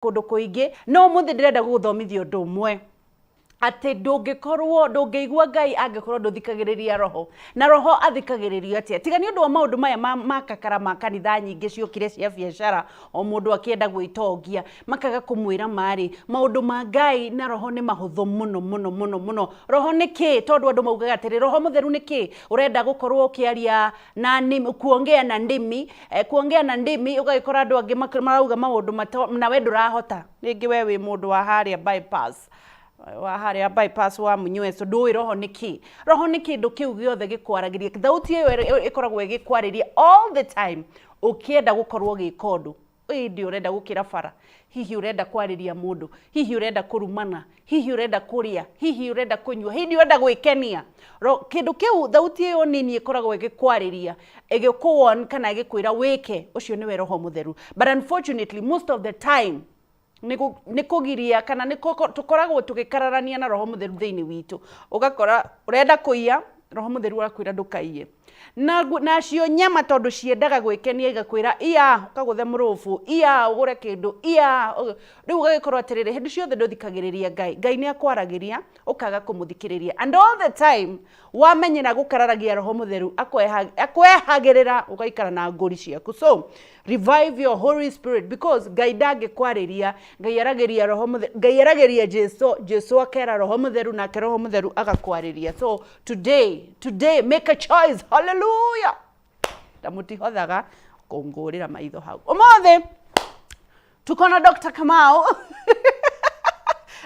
kundu kuingi no muthi ndirenda guthomithio undu umwe ati ndungiigua Ngai angikorwo nduthikagiriria roho na roho athikagiririo atia tiga ni undu wa maundu maya makakara ma kanitha nyingi ciokire cia biashara o mundu akienda gwitongia makaga kumwira mari maundu ma Ngai na roho ni mahuthu muno roho ni ki tondu andu maugaga atiri roho mutheru ni ki urenda gukorwo ukiaria na ndimi kuongea na ndimi ugagikora andu angi marauga maundu na we ndurahota ringi we wi mundu wa haria bypass wa munyweso ndui roho niki ndu kiu giothe gikwaragiria thauti iyo ikoragwo igikwariria all the time ukienda gukorwo gikondu ndi urenda gukira bara hihi urenda kwariria mundu hihi urenda kurumana hihi urenda kuria hihi urenda kunywa hihi urenda gwikenia kindu kiu thauti iyo nini ikoragwo igikwariria igikuwon kana igikwira wike ucio niwe roho mutheru but unfortunately most of the time nikugiria kana tukoragwo tugikararania na roho mutheru thiini witu ugakora urenda kuiya roho mutheru arakwira ndukaiye na cio nyama tondu ciendaga gwikenia igakwira iya ukaguthe murufu iya ugure kindu iya riu ugagikorwo atiriri hindi ciothe nduthikagiriria Ngai ni akwaragiria ukaga kumuthikiriria and all the time wamenyera gukararagia roho mutheru akwehagirira ugaikara na nguri ciaku so revive your Holy Spirit because Ngai ndangikwariria Ngai aragiria roho mutheru Ngai aragiria Jesu akera roho mutheru na roho mutheru agakwariria so today make a choice hallelujah tamutihothaga kungurira maitho hau umothe tukona Dr. Kamau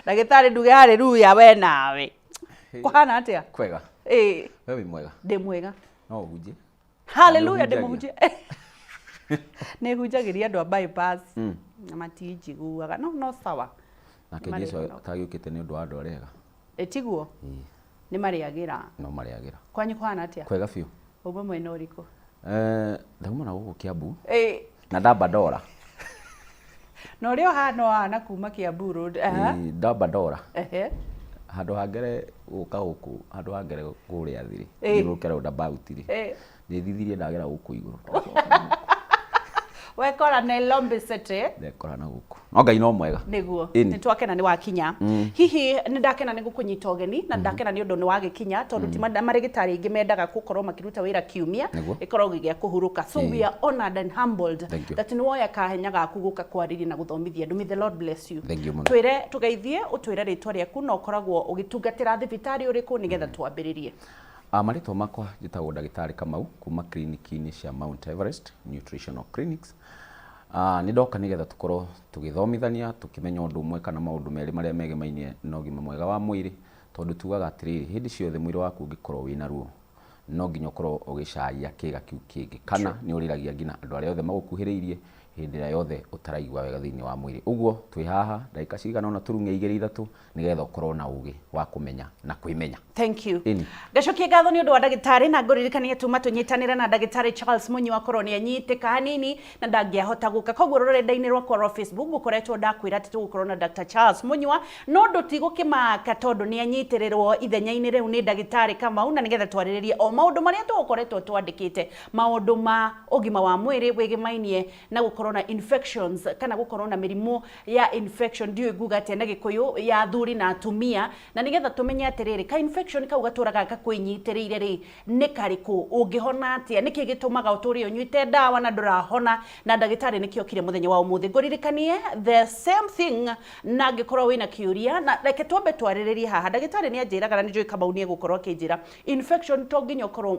ndagitari nduge haleluya we nawe kuhana atia kwega wewe mwega ndi mwega no huje haleluya ndi muhuje ne hujagiria andu a bypass na matijiguaga no sawa nake Jesu tagiukite ni undu wa andu arega etiguo ni mariagira no mariagira kwanyu kuhana atia kwega fiu ubwe mwena uriko ndaguma na guku Kiambu na ndamba Dora no rio hana kuma Kiambu road ndamba Dora handu hangere guka guku handu hangere kuria thiri ngirukera ndabautiri ndithithirie ndagera guku iguru wekora na Lombe City ndekora na guku no Ngai no mwega niguo ni twakena ni wakinya hihi ni ndakena ni gukunyita ogeni na ndakena ni undu ni wagikinya tondu ti marigitari ingi mendaga gukorwo makiruta wira kiumia ikorwo gigia kuhuruka so we are honored and humbled that ni woya kahenya gaku guka kwariria na guthomithia may the Lord bless you twire tugeithie utwire ritwa riaku no koragwo ugitungatira thibitari uriku nigetha twambiririe marĩtwa makwa njĩtagwo ndagĩtarĩ Kamau kuma clinic-inĩ cia Mount Everest Nutritional Clinics nĩ ndoka nĩgetha tũkorwo tũgĩthomithania tũkĩmenya ũndũ ũmwe kana maũndũ merĩ marĩa megemainie na ũgima mwega wa mwĩrĩ tondu tugaga atĩrĩrĩ hĩndĩ ciothe mwĩrĩ waku ũngĩkorwo wĩna ruo no nginya ũkorwo ũgĩcaria kĩga kĩu kĩngĩ kana nĩ ũrĩragia nginya andũ arĩa othe magũkuhĩrĩirie hĩndĩ ĩrĩa yothe ũtaraigua wega thĩinĩ wa mwĩrĩ ũguo twĩ haha ndagĩka cigana ona turunge 2-3 nĩgetha ũkorwo na ũgĩ wa kũmenya na kwĩmenya thank you gacokie ngatho nĩ ũndũ wa ndagĩtarĩ na ngũririkania tuma tũnyitanĩra na ndagĩtarĩ Charles Munyi akorwo nĩ anyitĩka hanini na ndangĩahota gũka koguo rũrenda-inĩ rwakwa rwa Facebook gũkoretwo ndakwĩra atĩ tũgũkorwo na Dr. Charles Munyi no ndũtigũkĩmaka tondũ nĩ anyitĩrĩrwo ithenya-inĩ rĩu nĩ ndagĩtarĩ Kamau na nĩgetha twarĩrĩrie o maũndũ marĩa tũgũkoretwo twandĩkĩte maũndũ ma ũgima wa mwĩrĩ wĩgĩmainie na gũkorwo na infections kana gukorwo na mirimu ya infection ndio iguga tena gikuyu ya athuri na atumia na nigetha tumenye atiriri ka infection kau gaturaga gakwinyitirire ri ni kariku ungihona atia niki gitumaga uturi unyuite dawa na ndurahona na ndagitari nikiokire muthenya wa umuthi nguririkanie the same thing na gikorwo wina kiuria na reke twambe twariririe haha ndagitari ni anjiraga na ni njui Kamau ni gukorwo kinjira infection to nginya ukorwo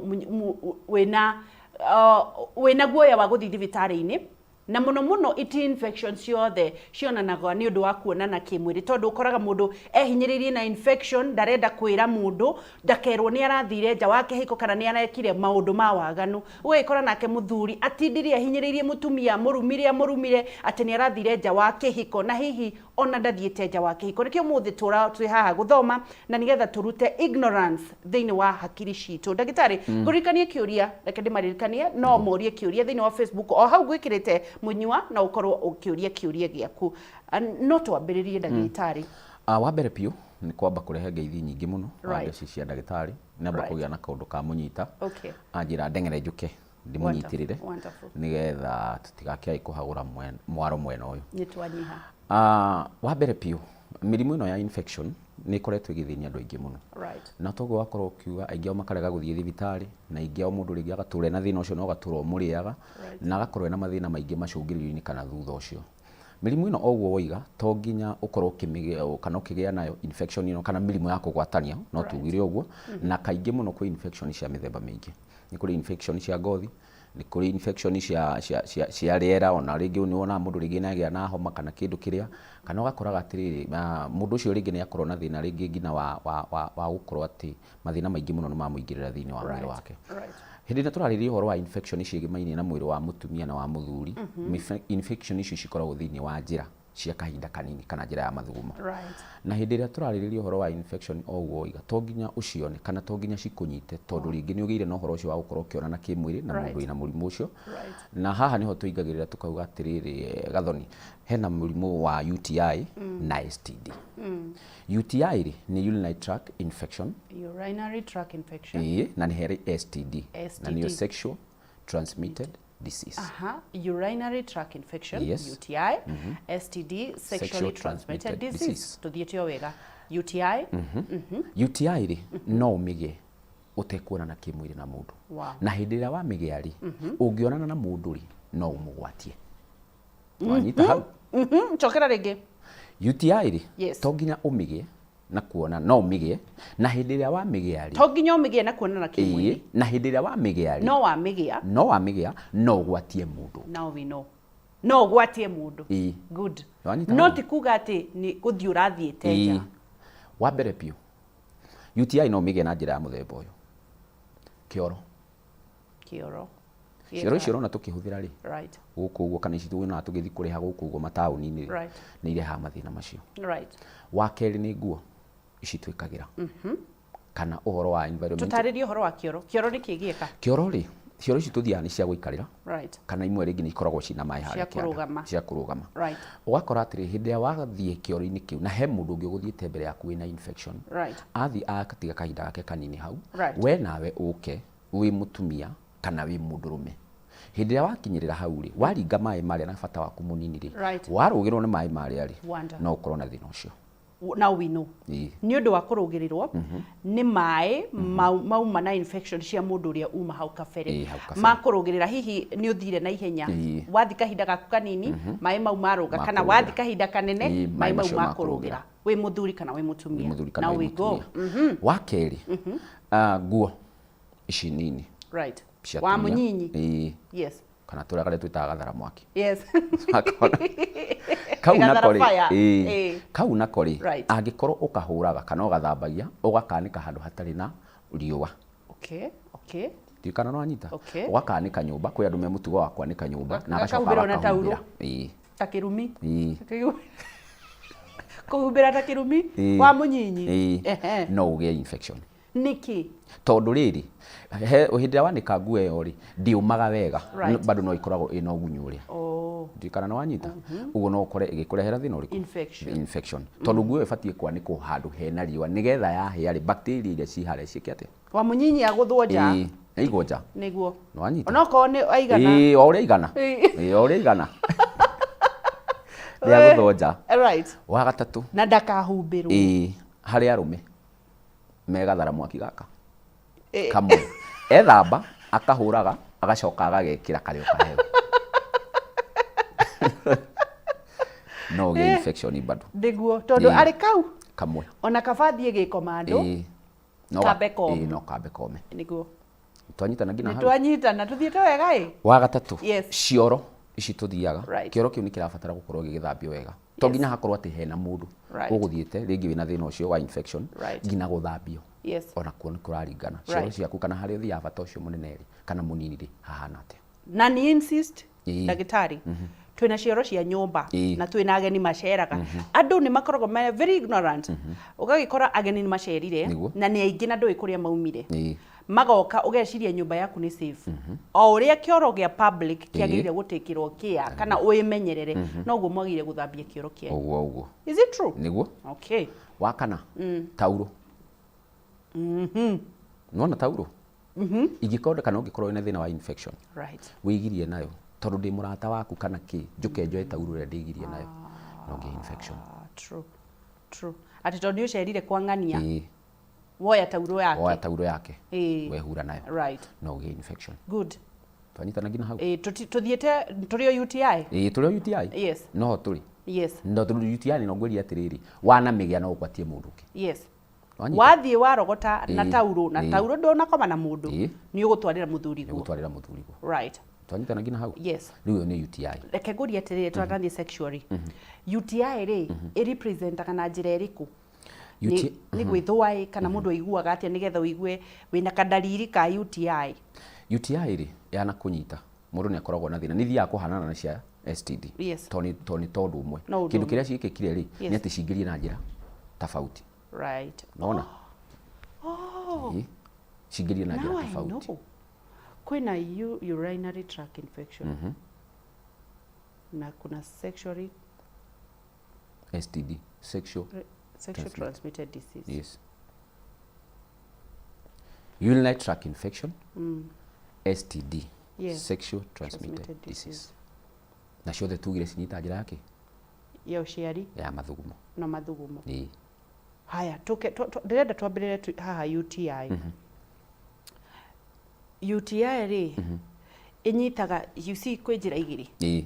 wina guoya wa guthi thibitari-ini na muno iti infections ciothe cionanaga ni undu wa kuonana kimwiri tondu ukoraga mundu ehinyiririe na infection ndarenda kwira mundu ndakerwo ni arathire nja wake hiko kana ni arekire maundu ma waganu ugikora nake muthuri atindirie ehinyiririe mutumia murumire ati ni arathire nja wake hiko na hihi ona ndathiete nja wake hiko nikio muthi twi haha guthoma na nigetha turute ignorance thiini wa hakiri citu ndagitari ngurikanie kiuria reke ndimaririkanie no morie kiuria thiini wa Facebook o hau gwikirite munywa na ukorwo ukiuria kiuria giaku no twambiririe ndagitari wa mbere piu ni kwamba kurehe ngeithi nyingi muno wa ndeci cia ndagitari namba kugia na kaundu ka munyita anjira ndengere njuke ndimunyitirire Wonderful. nigetha tutigakiai kuhagura mwaro mwena uyu Ni twanyiha. Wa mbere piu mirimu ino ya infection ni ikoretwo igithinia andu aingi muno. Right. Na togo wakorwo ukiuga aingi ao makarega guthie thibitari na aingi ao mundu ringi agatura na thina ucio no gatura muriaga na agakorwo na mathina maingi macungiririo-ini kana thutha ucio. Mirimu ino ogwo woiga to nginya ukorwo ukimigea kana ukigia nayo infection ino kana mirimu ya kugwatania no tugire ogwo na kaingi muno kwa infection cia mithemba mingi. Ni kuri infection cia ngothi, ni kuri infection cia riera, ona ringi ni wona mundu ringi na gia na homa kana kindu kiria kana ugakoraga atiriri mundu ucio ringi ni akorwo na thina ringi ngina wa gukorwo ati mathina maingi muno ni mamuingirira thini wa mwiri wake. Hindi na turariria uhoro wa infection ciigimainie na mwiri wa mutumia na wa muthuri. Infection ici cikoragwo thini wa njira cia kahinda kanini kana njira ya mathugumo. Na hindi ria turariria uhoro wa infection ogwo iga to nginya ucione kana to nginya cikunyite tondu ringi ni ugiire na uhoro ucio wa gukorwo ukionana kimwiri na mundu ina murimu ucio. Na haha niho tuingagirira tukauga atiriri gathoni hena murimu wa UTI na STD. UTI ri ni urinary tract infection. Urinary tract infection. Na ni heri STD. Na ni sexual transmitted disease. Urinary tract infection, UTI, STD, sexually transmitted disease. Tuthietio wega. UTI. UTI ri no umige utekuona na kimwiri na mundu. Na hindi ria wa migea ri ungionana na mundu ri no umugwatie. Wanyita hau. Chokera ringi. UTI ri to nginya umige na kuona no umige na hindi ria wa migea ri to nginya umige na kuona na kimwiri na hindi ria wa migea ri no wa migea no gwatie mundu. Now we know no gwatie mundu. Good. No tikuga ati ni guthii urathiete nja. Wa mbere piu UTI no umige na njira ya muthemba uyu kioro cioro icio rona tukihuthira ri guku uguo kana ici twina tugithi kuriha guku uguo matauni-ini ni ireha mathina macio. Wa keri ni nguo ici twikagira kana uhoro wa environment. Tutaririe uhoro wa kioro ni kigieka kioro ri cioro ici tuthiaga ni cia guikarira kana imwe ringi ni ikoragwo cina mai haria cia kurugama. Ugakora atiri hindi ya wathie kioro-ini kiu na he mundu ungi uguthiete mbere yaku wina infection athi akatiga kahinda gake kanini hau we nawe uke wi mutumia kana wi mundurume hindi ria wakinyirira hau ri waringa mai maria na bata waku munini ri warugirwo ni mai maria ri no ukorwo na thina ucio. Now we know ni undu wa kurugirirwo ni mai mauma na infection cia mundu ria uma hau kabere makurugirira hihi ni uthire na ihenya wathi kahinda gaku kanini mai mau maruga kana wathi kahinda kanene mai mau makurugira wi muthuri kana wi mutumia. Now we go. Wa keri nguo ici nini wa munyinyi kana turakare twitaga gathara mwaki kau nako ri angikorwo ukahuraga kana ugathambagia ugakanika handu hatari na riua tikana no anyita ugakanika nyumba kwi andu me mutugo wa kwanika nyumba na agacoka na tauro takirumi kuhumbira takirumi wa munyinyi no ugie infection niki tondu riri hindi wanika nguo iyo ri ndiumaga wega bado no ikoragwo ina ugunyu uria ndikana no wanyita uguo no ukore igikurehera thina uriku infection tondu nguo ibatie kwanikwo handu hena riua nigetha yahia ri bacteria iria ci haria cikiate wa munyinyi aguthwo nja igwo nja niguo no wanyita onako ni aigana o uria igana o uria igana ria guthwo nja wa gatatu na ndakahumbirwo hari arume megathara mwaki gaka kamwe ethamba akahuraga agacoka agagekira kario kahehu no ge infection bado ndiguo tondu ari kau kamwe ona kabathie gikomando no kabeko no kabekome niguo twanyitana ngina hau twanyitana tuthiete wega wa gatatu cioro ici tuthiaga kioro kiu ni kirabatara gukorwo gigithambio wega to nginya hakorwo ati hena mundu uguthiete ringi wina thina ucio wa infection ngina guthambio ona kuona kuraringana cioro ciaku kana hari uthia bata ucio munene ri kana munini ri hahana atia na ni insist ndagitari twina cioro cia nyumba na twina ageni maceraga andu ni makoragwo very ignorant ugagikora ageni ni macerire na ni aingi na ndui kuria maumire magoka ugeciria nyumba yaku ni safe o uria kioro gia public kiagirire gutikirwo kia kana uimenyerere no guo mwagire guthambia kioro kia uguo is it true niguo okay wakana tauro nona tauro Ingĩkorwo kana ũngĩkorwo wĩna thĩna wa infection. Right. Wĩgirie nayo. Tondũ ndĩ mũrata waku kana kĩ, njuke njoe tauro ĩrĩa ndĩgirie nayo. No ngĩ infection. True. True. Ati tondũ ũcerire kwa ng'ania. Woya tauro yake. Woya tauro yake. Wehura nayo. Right. No ngĩ infection. Good. Twanyitana ngina hau. Tuthiĩte tũrĩ o UTI. Tũrĩ o UTI. Yes. No tũrĩ. Yes. No tũrĩ UTI no ngwĩria atĩrĩrĩ, wanamĩgĩa no ũkwatie mũndũ ũngĩ. Yes. Wathiĩ warogota na tauro ndũnakoma na mũndũ nĩ ũgũtwarĩra mũthuri guo. Ũgũtwarĩra mũthuri guo. Right. Twanyitana ngina hau. Yes. Rĩu nĩ UTI. Reke ngũrie atĩrĩrĩ tũrathiĩ sexually. UTI rĩ ĩrepresentaga na njĩra ĩrĩkũ? Nĩ gwĩthũa kana mũndũ aiguaga atĩa nĩgetha ũigue wĩna kandariri ka UTI? UTI rĩ yana kũnyita mũndũ nĩ akoragwo na thĩna nĩ thiaga kũhanana na cia STD. Yes. Tondũ tondũ ũmwe. Kĩndũ kĩrĩa ciĩkĩkire rĩ nĩ atĩ cingĩrie na njĩra tofauti. Right. Naona? Cingĩrie na njĩra tofauti. Kwĩna urinary tract infection. Na kuna sexually STD, sexual transmitted disease. Yes. Urinary tract infection, STD, sexual transmitted disease. Na ciothe tugire cinyita njĩra yake ya ũciari ya mathugumo. Na mathugumo. Haya, ndĩrenda twambĩrĩre haha UTI. UTI rĩ inyitaga kwĩ njĩra igĩrĩ.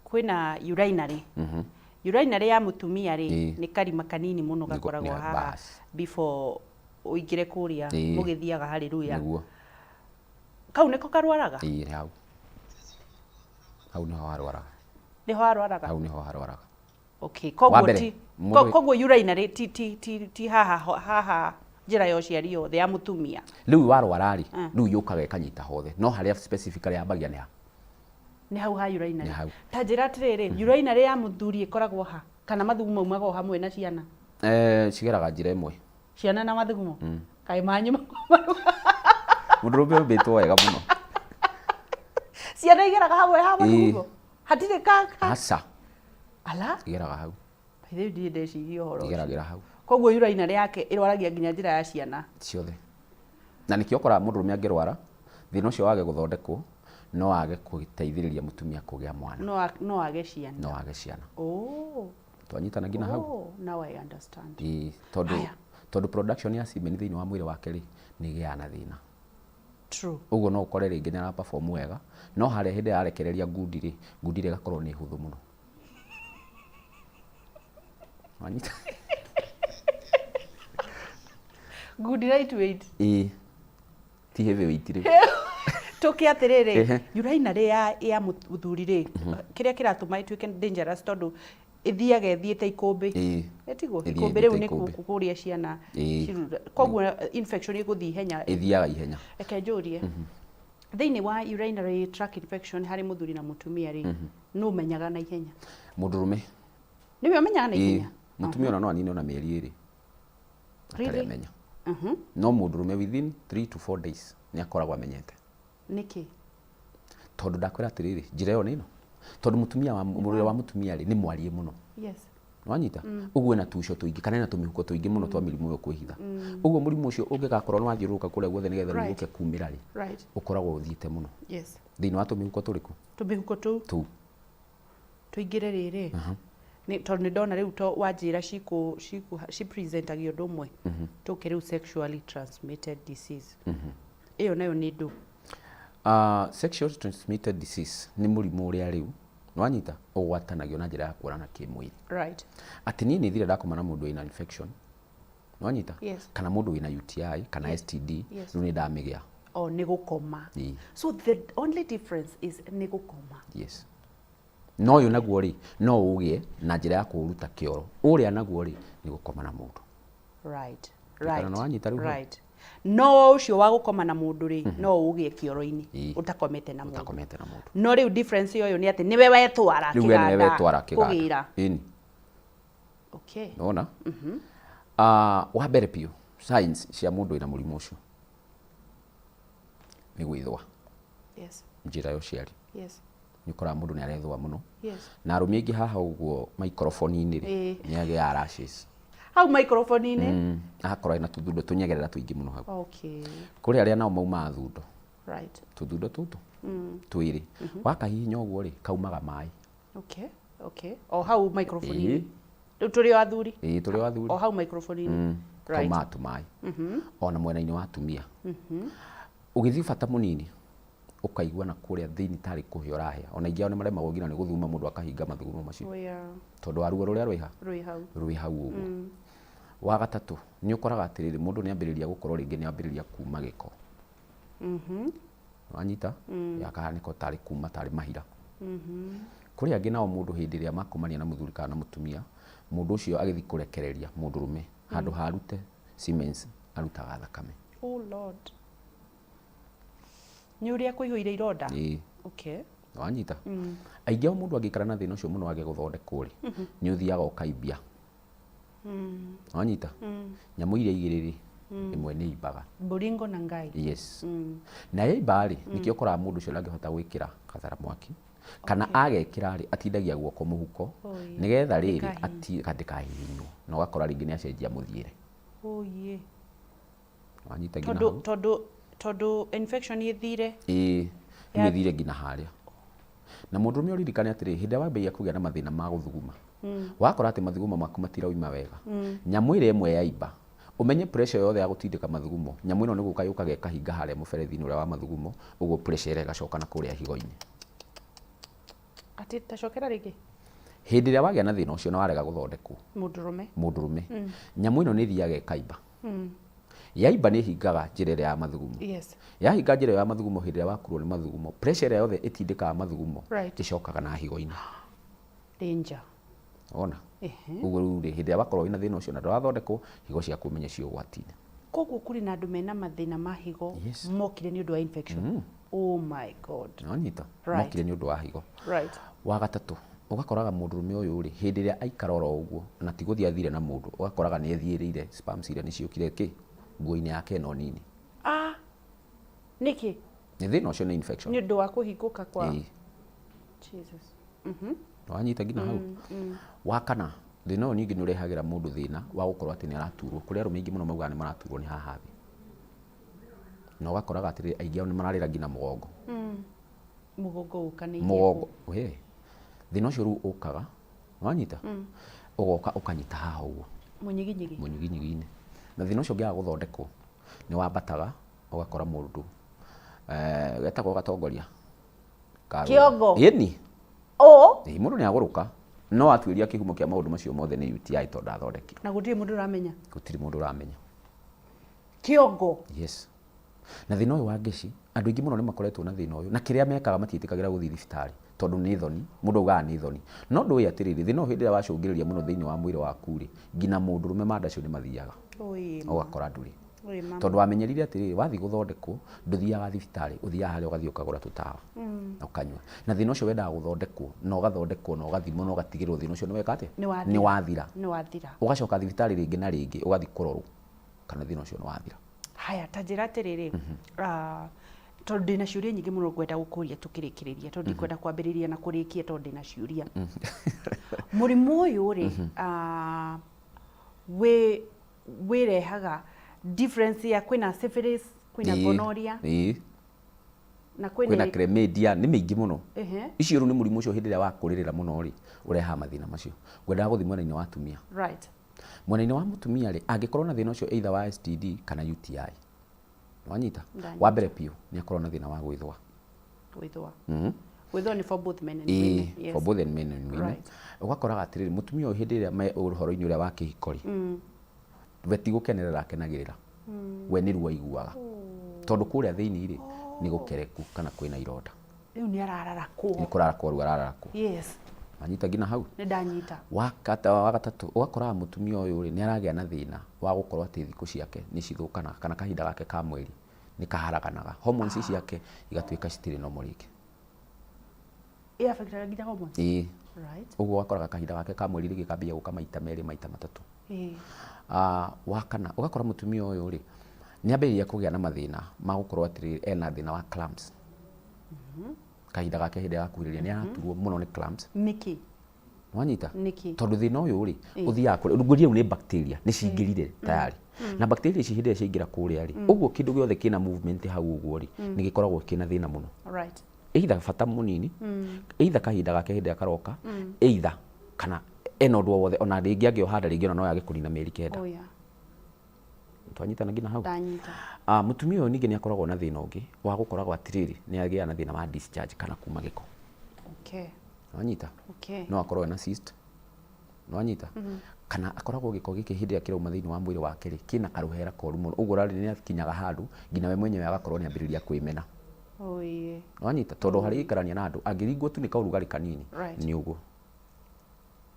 Kwĩna urinary. Urinary ya mũtumia rĩ nĩ karima kanini mũno gakoragwo haha before ũingĩre kũrĩa mũgĩthiaga haleluya. Kau nĩko karwaraga? Hau. Hau nĩho harwaraga. Nĩho harwaraga? Hau nĩho harwaraga. Okay, koguo urinary ti haha njĩra ya ũciari yothe ya mũtumia. Rĩu warwara rĩ rĩu yũkaga ĩkanyita hothe no harĩa specifically yambagia nĩ hau ha urinary. Ta njĩra atĩrĩrĩ urinary ya mũthuri ĩkoragwo ha kana mathugumo maumaga hamwe na ciana? Cigeraga njĩra ĩmwe. Ciana na mathugumo? Kaĩ manyu mũndũrũme ũmbĩtwo wega mũno. Ciana igeraga hamwe ha mathugumo? Hatirĩ Aca. Ala? Igeraga hau. Ithe ndiĩ ndeciria ũhoro. Igeragĩra hau. Koguo urinary yake ĩrwaragia nginya njĩra ya ciana ciothe. Na nĩkĩo ũkoraga mũndũrũme angĩrwara thĩna ũcio wage gũthondekwo no wage gũteithĩrĩria mũtumia kũgĩa mwana. No wage ciana. No wage ciana. Twanyitana ngina hau. Now I understand. Tondũ production ya semen thĩinĩ wa mwĩrĩ wake rĩ nĩ ĩgĩaga na thĩna. True. Ũguo no ũkore rĩngĩ nĩ ara perform wega no harĩa hĩndĩ yarekereria ngundi rĩ ĩgakorwo nĩ hũthũ mũno. Wanyita. Good lightweight. Ti heavyweight rĩ. Tuke atĩrĩrĩ urinary ya mũthuri rĩ kĩrĩa kĩratũma ĩtuĩke dangerous tondũ ithiaga ithiĩte ikũmbĩ. Etiguo ikũmbĩ rĩu nĩ kũrĩa ciana. Koguo infection ĩgũthiĩ ihenya. Ithiaga ihenya. Reke njũrie. Thĩinĩ wa urinary tract infection harĩ mũthuri na mũtumia rĩ no ũmenyaga na ihenya? Mũndũrũme. Nĩwe ũmenyaga na ihenya? Mũtumia ona no anine ona mĩeri ĩrĩ. Atarĩ amenya. No mũndũrũme within 3 to 4 days nĩ akoragwo amenyete. Nĩkĩ? Tondũ ndakwĩra atĩrĩrĩ njĩra ĩyo nĩ ĩno. Tondũ mũtumia mũrũre wa mũtumia rĩ nĩ mwariĩ mũno. Yes. Wanyita? Ũguo na tuico tũingĩ kana na tũmĩhuko tũingĩ mũno twa mĩrimũ ĩyo kwĩhitha. Ũguo mũrimũ ũcio ũngĩgakorwo nĩ wathiũrũrũka kũrĩa guothe nĩgetha ũrĩũke kumĩra rĩ ũkoragwo ũthiĩte mũno. Yes. Thĩinĩ wa tũmĩhuko tũrĩkũ? Tũmĩhuko tũu. Tũingĩre rĩrĩ. Tondũ nĩ ndona rĩu to wanjĩra cipresentagio ũndũ ũmwe tũke rĩu sexually transmitted disease. Ĩyo nayo nĩ ndũ. Sexually transmitted disease nĩ mũrimũ ũrĩa rĩu nwanyita ũgwatanagio na njĩra ya kuonana kĩmwĩrĩ. Right. Atĩ niĩ nĩ thire ndakoma na mũndũ wĩna infection nwanyita kana mũndũ wĩna UTI kana STD rĩu nĩ ndamĩgĩa. Nĩ gũkoma. So the only difference is nĩ gũkoma. Yes. No ũyũ naguo rĩ no ũgĩe na njĩra ya kũruta kĩoro ũrĩa naguo rĩ nĩ gũkoma na mũndũ. Right. No ũcio wa gũkoma na mũndũ rĩ no ũgĩe kĩoro-inĩ utakomete na mũndũ. No rĩu difference yo nĩ atĩ nĩwe wetwara kĩganda kũgĩra. Okay. Nona? Wa mbere biũ signs cia mũndũ wĩna mũrimũ ũcio nĩ gwĩthũa. Yes. Njĩra ya ũciari. Yes. Nĩ ũkoraga mũndũ nĩ arethũa mũno. Yes. Na arũme aingĩ haha ũguo microphone-inĩ rĩ nĩ agĩaga rashes. hau microphone-inĩ agakorwo ena tuthundo tunyegerera tuingi muno hau okay kuri aria nao maumaga thundo right tuthundo tutu twiri wakahihinya uguo ri kaumaga mai okay o hau microphone-inĩ turi o athuri turi o athuri o hau microphone-inĩ kauma atumai ona mwena-inĩ wa atumia ugithii bata munini ukaigua na kuria thiini tari kuhia urahia ona ingi ao ni maremagwo nginya ni guthuma mundu akahinga mathugumo macio tondu wa ruo ruria rwi hau uguo wa gatatu ni ukoraga atiriri mundu ni ambiriria gukorwo ringi ni ambiriria kuma giko wanyita yakahaniko tari kuma tari mahira kuri angi nao mundu hindi ria makomania na muthuri kana mutumia mundu ucio agithi kurekereria mundu rume handu harute Siemens arutaga thakame oh lord ni uria kuihuire ironda okay wanyita aingi ao mundu angikara na thina ucio muno age guthondekwo ri ni uthiaga ukaibia wanyita nyamu iria igiriri imwe ni imbaga Boringo na ngai yes na imba ri nikio kora mundu ucio angihota gwikira kathara mwaki kana agekira ri atindagia guoko muhuko nigetha riri atikahihinywo na ugakora ringi ni acenjia muthiire ye wanyita ngina tondu infection ithire imethire ngina haria na mundu ni uririkane atiri hindi wambia kugia na mathina ma guthuguma wakora ati mathuguma maku matirauma wega nyamu ire imwe ya imba umenye pressure yothe ya gutindika mathugumo nyamu ino ni guka yukaga ikahinga haria muberethi-ini uria wa mathugumo uguo pressure ire igacoka na kuria higo-ini ati tacokera ringi hindi ria wagia na thina ucio na warega guthondekwo mundurume nyamu ino ni thiaga ikaimba yaimba ni hingaga njira ria ya mathugumo yahinga njira ya mathugumo hindi ria wakurwo ni mathugumo pressure yothe itindikaga mathugumo icokaga na higo-ini danger ona uguo ri hindi ria wakorwo ina thina ucio na ndwathondekwo higo ciaku menye cio gwati-ini koguo kuri na andu mena mathina ma higo mokire ni undu wa infection oh my god wanyita mokire ni undu wa higo wa gatatu ugakoraga mundurume uyu ri hindi ria aikara oro uguo na ti guthia thire na mundu ugakoraga ni ethiirire sperms iria ni ciukire ki nguo-ini yake no nini niki ni thina ucio ni infection ni undu wa kuhinguka kwa Jesus wanyita ngina hau wa kana thina uyu ningi ni urehagira mundu thina wa gukorwo ati ni araturwo kuria arume ingi muno maugaga ni maraturwo ni haha thi na ugakoraga atiri aingi ao ni mararira ngina mugongo mugongo ukaniye mugongo thina ucio ru ukaga wanyita ugoka ukanyita haha uguo munyiginyigi-ini na thina ucio ngiaga guthondekwo ni wambataga ugakora mundu getagwo gatongoria kiongo yeni mundu ni aguruka no atuiria kihumo kia maundu macio mothe ni UTI to ndathondeki na gutiri mundu uramenya kiongo yes na thina uyu wa ngeci andu ingi muno ni makoretwo na thina uyu na kiria mekaga matiitikagira guthii thibitari tondu ni thoni mundu ugaga ni thoni no ndu atiriri thina uyu hindi ria wacungiriria muno thiini wa mwiri waku ri ngina mundurume mandacio ni mathiaga ugakora nduri tondu wamenyerire atiriri wathi guthondekwo nduthiaga thibitari uthiaga haria ugathii ukagura tutawa na ukanywa na thina ucio wendaga guthondekwo na ugathondekwo na ugathimwo na ugatigirwo thina ucio ni weka atia ni wathira ugacoka thibitari ringi na ringi ugathi kurorwo kana thina ucio ni wathira haya tajira atiriri tondu ndina ciuria nyingi muno ngwenda gukuria tukirikiriria tondu ndikwenda kwambiriria na kurikia tondu ndina ciuria murimu uyu ri wirehaga difference ya kwina syphilis kwina gonorrhea na kwina chlamydia ni mingi muno icio ru ni murimu ucio hindi ria wakuririra muno ri ureha mathina macio ngwenda guthi mwena-ini wa atumia mwena-ini wa mutumia ri angikorwo na thina ucio either wa STD kana UTI wanyita wa mbere piu ni akorwo na thina wa gwithwa gwithwa ni for both men and women yes for both men and women ugakoraga atiriri mutumia uyu hindi ria me uhoro-ini uria wa kihikori veti gukenerera akenagirira we ni ruo iguaga tondu kuria thiini ri ni gukereku kana kwina ironda riu ni arararakwo ni kurarakwo ru arararakwo yes anyita ngina hau ni ndanyita wa gatatu ugakoraga mutumia uyu ri ni aragia na thina wa gukorwo ati thiku ciake ni cithukana kana kahinda gake ka mweri ni kaharaganaga hormones ciake igatuika citiri no muriki affectaga nginya hormones uguo wakoraga kahinda gake ka mweri rigi kambia guka maita meri maita matatu wa kana ugakora mutumia uyu ri ni ambiriria kugia na mathina ma gukorwo atiri ena thina wa clamps kahinda gake hindi ya kuhiriria ni araturwo muno ni clamps niki Wanyita Niki. tondu thina uyu ri uthia kure ngũria ni bacteria ni cingirire tayari na bacteria ici hĩndĩ ĩrĩa ciaingĩra kũrĩa ri ũguo kĩndũ gĩothe kĩna movement hau ũguo ri nĩ gĩkoragwo kĩna thĩna mũno. Right. Either bata mũnini either kahinda gake hĩndĩ ĩrĩa karoka either kana ena ũndũ wothe ona rĩngĩ angĩohanda rĩngĩ ona no yage kũnina mĩeri kenda. Oh yeah. Twanyitana nginya hau. Ndanyita. Mũtumia ũyũ ningĩ nĩ akoragwo na thĩna ũngĩ wa gũkoragwo atĩrĩrĩ nĩ agĩa na thĩna wa discharge kana kuma gĩko. Okay. Wanyita. Okay. No akorwo na cyst. Wanyita. Kana akoragwo gĩko gĩkĩ hĩndĩ ĩrĩa kĩrauma thĩinĩ wa mwĩrĩ wake rĩ kĩna karũhera koru mũno ũguo rarĩ nĩ akinyaga handũ nginya we mwenyewe agakorwo nĩ ambĩrĩria kwĩmena. Oh yeah. Wanyita tondũ harĩ gĩkarania na andũ angĩringwo tu nĩ kaũrugarĩ kanini nĩ ũguo.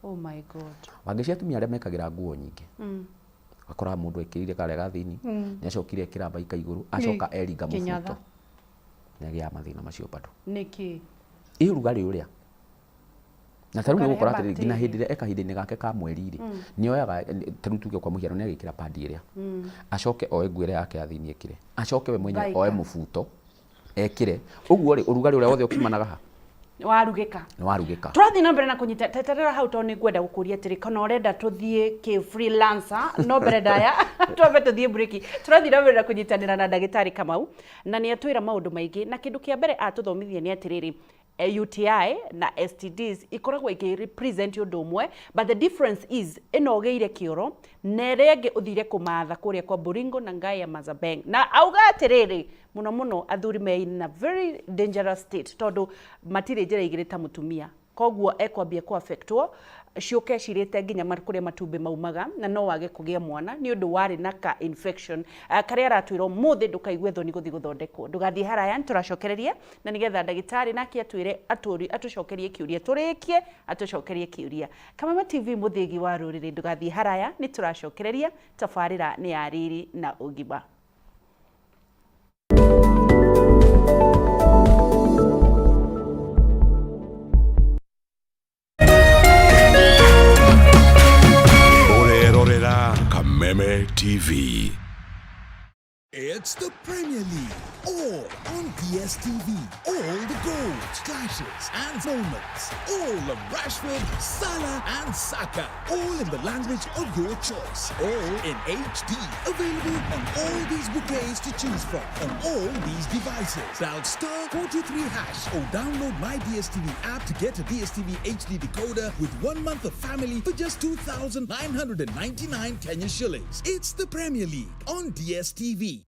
Oh my God. Wangĩcia atumia arĩa mekagĩra nguo nyingĩ. Akora mũndũ ekĩrire karĩa gathini nĩ acokire ekĩra mbaika igũrũ acoka eringa mũbuto. Nĩ agĩa mathĩna macio bado. Nĩkĩ? Ũrugarĩ ũrĩa na tarũ nĩ gũkora atĩ nginya hĩndĩ ĩrĩa ekahinda-inĩ gake ka mweri rĩ nĩ oyaga tarũ tuge kwa mũhiano nĩ agĩkĩra padi ĩrĩa acoke oe nguo ĩrĩa yake athini ekĩre acoke we mwenyewe oe mũbuto ekĩre ũguo rĩ ũrugarĩ ũrĩa wothe ũkimanaga ha warugĩka. Tũrathiĩ na mbere na kũnyita teterera hau tondũ nĩ ngwenda gũkũria atĩrĩ kana ũrenda tũthiĩ kĩ freelancer no mbere ndaya twambe tũthiĩ break. Tũrathiĩ na mbere na kũnyitanĩra na ndagĩtarĩ Kamau na nĩ atwĩra maũndũ maingĩ na kĩndũ kĩa mbere atũthomithia nĩ atĩrĩrĩ UTI na STDs ikoragwo represent ũndũ ũmwe but the difference is ĩno ũgeire kĩoro na ĩrĩa ĩngĩ ũthire kũmatha kũrĩa kwa Boringo na Ngaya Mazabeng na auga atĩrĩrĩ muno athuri me in a very dangerous state tondu matirĩ njĩra igĩrĩ ta mũtumia koguo ekwambia ku affectwo ciũke cirĩte nginya kũrĩa matumbĩ maumaga na no wage kũgĩa mwana nĩ ũndũ warĩ na ka infection karĩa aratwĩra mũthĩ ndũkaigue thoni gũthiĩ gũthondekwo ndũgathiĩ haraya tũracokereria na nĩgetha ndagĩtarĩ nake atwĩre atũcokerie kĩũria tũrĩkie atũcokerie kĩũria. Kameme TV mũthĩgi wa rũrĩrĩ ndũgathiĩ haraya nĩ tũracokereria tabarĩra nĩ ya riri na ũgima. Kameme TV. It's the Premier League, all on DSTV. All the goals, clashes, and moments. All of Rashford, Salah, and Saka. All in the language of your choice. All in HD. Available on all these bouquets to choose from on all these devices. Dial *43# or download my DSTV app to get a DSTV HD decoder with 1 month of family for just 2,999 Kenya shillings. It's the Premier League on DSTV.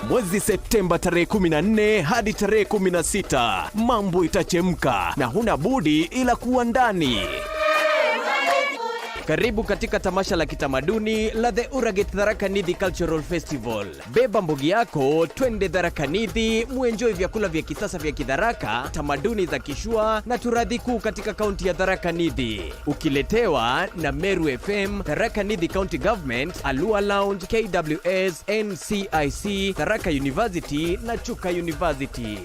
Mwezi Septemba tarehe 14 hadi tarehe 16 mambo itachemka na huna budi ila kuwa ndani. Karibu katika tamasha la kitamaduni la The Uraget Tharaka Nithi Cultural Festival. Beba mbogi yako, twende Tharaka Nithi, muenjoy vyakula vya kisasa vya Kitharaka, tamaduni za Kishua na turadhi kuu katika kaunti ya Tharaka Nithi. Ukiletewa na Meru FM, Tharaka Nithi County Government, Alua Lounge, KWS, NCIC, Tharaka University na Chuka University.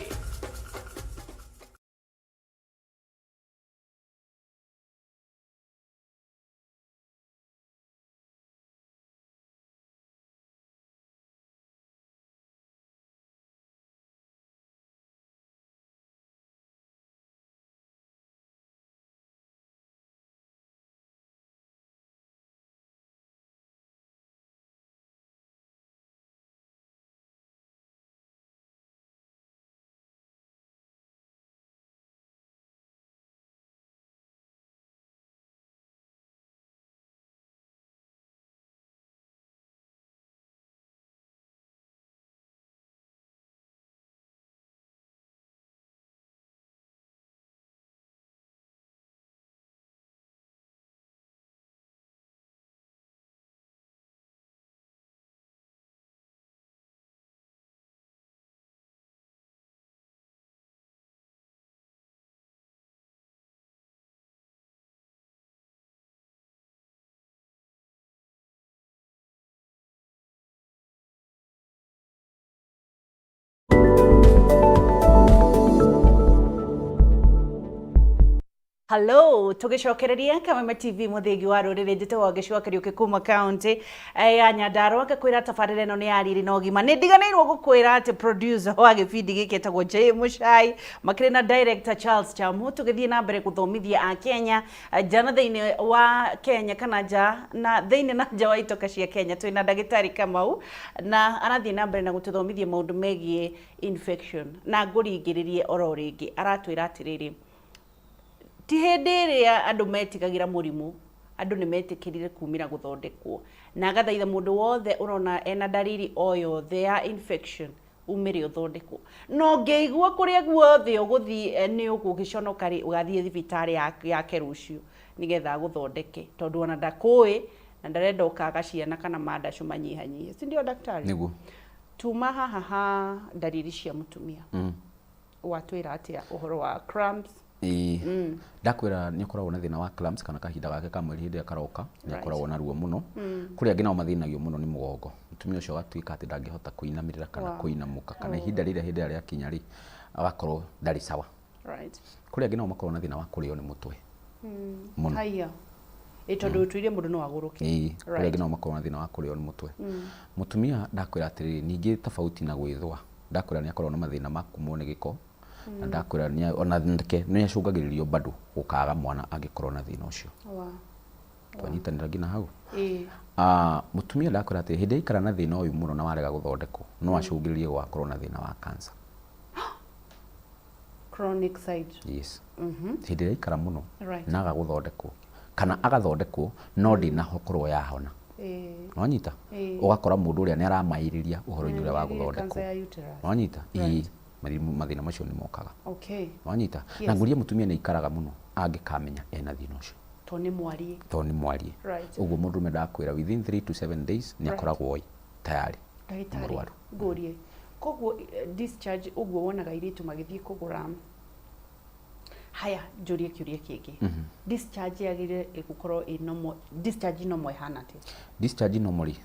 Hello, tugicokereria Kameme TV muthingi wa ruriri njitagwo gicokerio kikuma county ya Nyandarua ngakwira tabarire no ni yariri no gima ni ndiganirwo gukwira ati producer wa gibindi giki etagwo J Muchai makire na director Charles Chamu tugithie na mbere kuthomithia a Kenya jana thiini wa Kenya kana ja na thiini na ja wa itoka cia Kenya twina ndagitari Kamau na arathie na mbere na gututhomithia maundu megie infection na nguringiririe oro ringi aratwira atiriri ti hindi iria andu metigagira murimu andu ni metikirire kumira guthondekwo na agathaitha mundu wothe urona ena dalili o yothe ya infection umire uthondekwo no ngeigua kuria guothe uguthii ni ugugiconokari ugathie thibitari yake rucio nigetha guthondeke tondu ona ndakui na ndarenda ukaga ciana kana mandacu manyihanyihe si ndio daktari niguo tuma haha dalili cia mutumia watwira atia uhoro wa cramps ndakwira ni ukoragwo na thina wa cramps kana kahinda gake ka mweri hindi akaroka ni akoragwo na ruo muno kuri angina mathinagio muno ni mugongo mutumia ucio gatwika ati ndangihota kuinamirira kana kuinamuka kana ihinda rire hindi ria kinya ri agakorwo ndari sawa right kuri angina makorwo na thina wa kurio ni mutwe muno haya tondu tuire mundu no aguruke kuri angina makorwo na thina wa kurio ni mutwe mutumia ndakwira ati ningi tofauti na gwithwa ndakwira ni akorwo na mathina ma kumwo ni giko na ndakwira ni ona ndike ni acungagiririo bado gukaga mwana angikorwo na thina ucio twanyitanira ngina hau mutumia ndakwira ati hindi ikara na thina uyu muno na warega guthondekwo no acungiririe gwakorwo na thina wa cancer chronic side yes hindi ikara muno na aga guthondekwo kana agathondekwo no ndinahokorwo yahona wanyita ugakora mundu uria ni aramairiria uhoro-ini uria wa guthondekwo wanyita mathina macio ni mokaga wanyita na nguria mutumia ni ikaraga muno angikamenya ena thina ucio to ni mwarie uguo mundu ndakwira within 3 to 7 days ni akoragwo tayari murwaru ngurie koguo discharge uguo wonaga iritu magithie kugura haya njurie kiuria kingi discharge yagire gukorwo normal discharge normal ihana ati discharge normally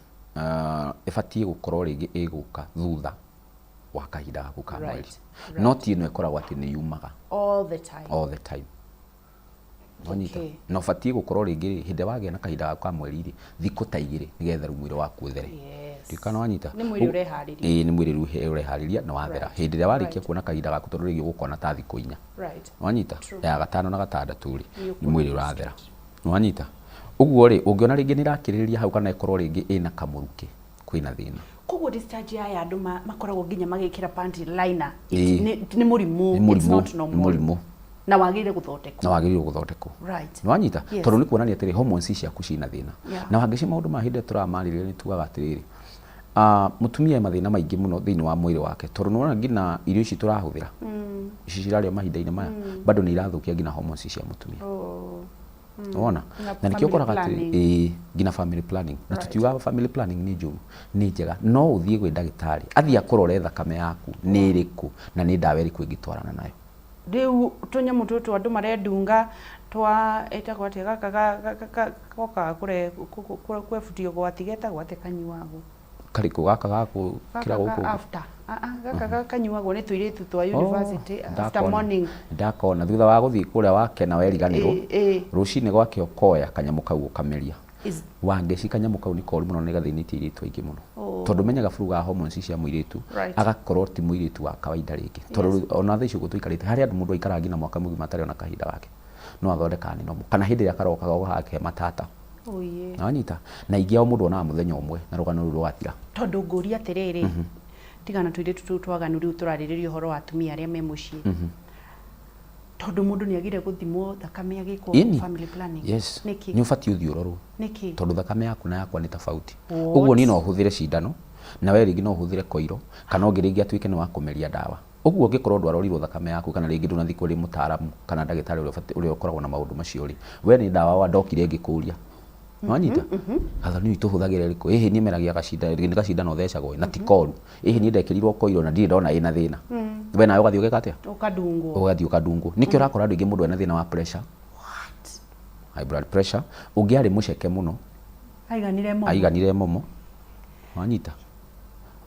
ifatie gukorwo ringi iguka thutha wa kahinda gaku ka mweri no ti ino ikoragwo ati ni yumaga all the time wanyita no fatie gukorwo ringi hindi wagia na kahinda gaku ka mweri ri thiku ta igiri nigetha mwiri waku uthere tikana wanyita ni mwiri urehariria ni mwiri urehariria na wathera hindi ria warikia kuona kahinda gaku tondu rigi gukona ta thiku 4 wanyita ya gatano na gatandatu ri ni mwiri urathera wanyita uguo ri ungiona ringi ni rakiriria hau kana ikorwo ringi ina kamuruki kwina thina koguo discharge ya andu makoragwo nginya magikira panty liner ni murimu it's not normal murimu na wagire guthondekwo right wanyita tondu ni kuonania atiri hormones ciaku cina thina na wangici maundu ma hindi turamarire ni tugaga atiriri mutumia mathina maingi muno thiini wa mwiri wake tondu nuona ngina irio ici turahuthira ici cirario mahinda-ini maya bado ni irathukia ngina hormones cia mutumia wona na nikio koraga ati ngina family planning na tutiuga family planning ni njuru ni njega no uthie gwe ndagitari athia kurore thakame yaku ni iriku na ni ndawa iriku ingitwarana nayo riu tunyamu tutu andu marendunga twa etagwo ati gaka goka kure kwefutio gwatigeta gwate kanyuago kariko gaka gaku kira guku after gaka kanyuago ni tuiritu twa university after morning ndakona thutha wa guthii kuria wake na weriganirwo rucini gwake okoya kanyamu kau ukameria wangici kanyamu kau ni koru muno ni gathinitie iritu aingi muno tondu menyaga furuga hormones cia muiritu agakorwo ti muiritu wa kawaida ringi tondu ona thaici uguo tuikarite hari andu mundu aikara ngina mwaka mugi matari ona kahinda gake no athondeka ni no kana hindi ya karoka go hake matata wanyita na ingi ao mundu ona muthenya umwe na rugano ruru rwatira tondu nguria atiriri tigana tuiritu tu twaganu riu turariririo horo wa atumia aria me mucii tondu mundu ni agire guthimwo thakame agikwo family planning ni ufatie uthio rorwo tondu thakame yaku na yakwa ni tofauti uguo ni no uhuthire cindano na we ringi no uhuthire koiro kana ungiringi atuike ni wa kumeria ndawa uguo ngikorwo ndwarorirwo thakame yaku kana ringi ndunathi kuri mutaramu kana ndagitari uria ukoragwo na maundu macio ri we ni ndawa wa ndokire ngikuria wanyita hatha ni tuhuthagira riko ihi ni meragia gacindano thecagwo na tikoru ihi ni ndekirirwo koiro na ndiri ndona ina thina we nayo gathio gekatia ugathio kadungu nikio rakora andu ingi mundu ena thina wa pressure high blood pressure ungiari muceke muno aiganire momo wanyita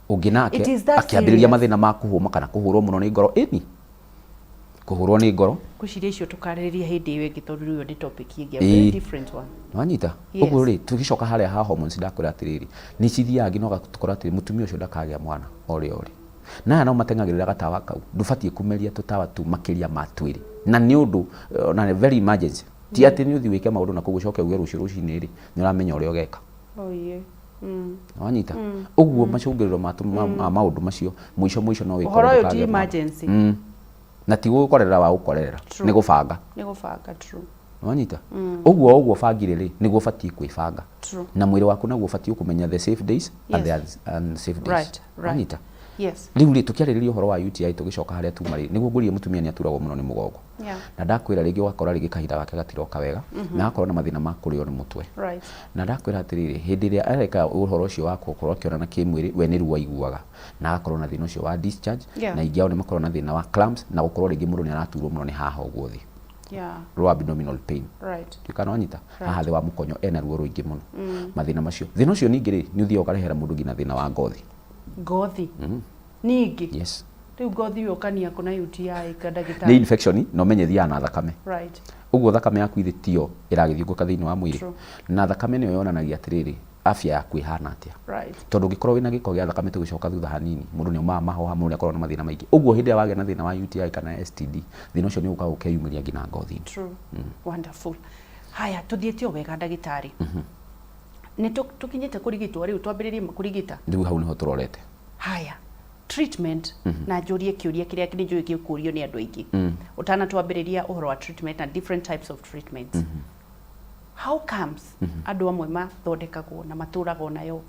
ungi nake akiambiriria mathina ma kuhuma kana kuhurwo muno ni ngoro ini kuhurwo ni ngoro kuciria icio tukarĩrĩria hĩndĩ ĩyo ĩngĩ tondũ rĩu nĩ topic ĩngĩ, very different one. Wanyita Yes. uguo ri tugicoka haria ha hormones ndakwira atiriri ni cithiaga ngino tukora atiri mutumia ucio ndakagĩa mwana ori na no matengagirira gatawa kau ndubatie kumeria tutawa tu makiria matwiri na ni undu na very emergency ti ati ni uthi wike maundu na kugucoke uge rucio rucini ri ni uramenya uria ugeka. Wanyita uguo macungiriro maundu macio mwisho no wikore uhoro yo ti emergency na ti gukorera wa gukorera ni gubanga true. Wanyita uguo bangire ri niguo batie kwibanga na mwiri waku naguo batie kumenya the safe days and the unsafe days. Right. Wanyita Yes. Riu ri tukiaririria uhoro wa UTI tugicoka haria tumari niguo ngurie mutumia ni aturagwo muno ni mugongo. Na ndakwira rigi wakora rigi kahinda gake gatiroka wega na akorwo na mathina ma kurio ni mutwe. Right. Na ndakwira atiriri hindi ria areka uhoro ucio wako korwo kionana kimwiri we ni ruwa iguaga na akorwo na thina ucio wa discharge na ingiao ni makorwo na thina wa cramps na gukorwo rigi mundu ni araturwo muno ni haha uguo thi. Lower abdominal pain. Right. Tukana wanyita haha thi wa mukonyo ena ruo ruingi muno mathina macio thina ucio ningi ri ni uthio ukarehera mundu ngina thina wa ngothi. Ngothi ningi. Yes. Riu ngothi yokania kuna UTI kadagitari ni infection no menye thia na thakame. Right. Uguo thakame yaku ithitio iragithiunguka thiini wa mwiri na thakame niyo yonanagia atiriri afya yaku ihana atia. Right. Tondu ngikorwo wina giko gia thakame tugicoka thutha hanini mundu ni umaa mahoha mundu akorwo na mathina maingi uguo hindi ya wage na thina wa UTI kana STD thina ucio ni uka ukeyumiria ngina ngothi. True. Wonderful. Haya tuthiete wega ndagitari ni tukinyete kurigitwo riu twambiririe kurigita riu hau niho turorete. Haya treatment na njurie kiuria kiria kini njui gikurio ni andu aingi utana twambiriria uhoro wa treatment and different types of treatments. How comes andu amwe mathondekagwo na maturagwo nayo?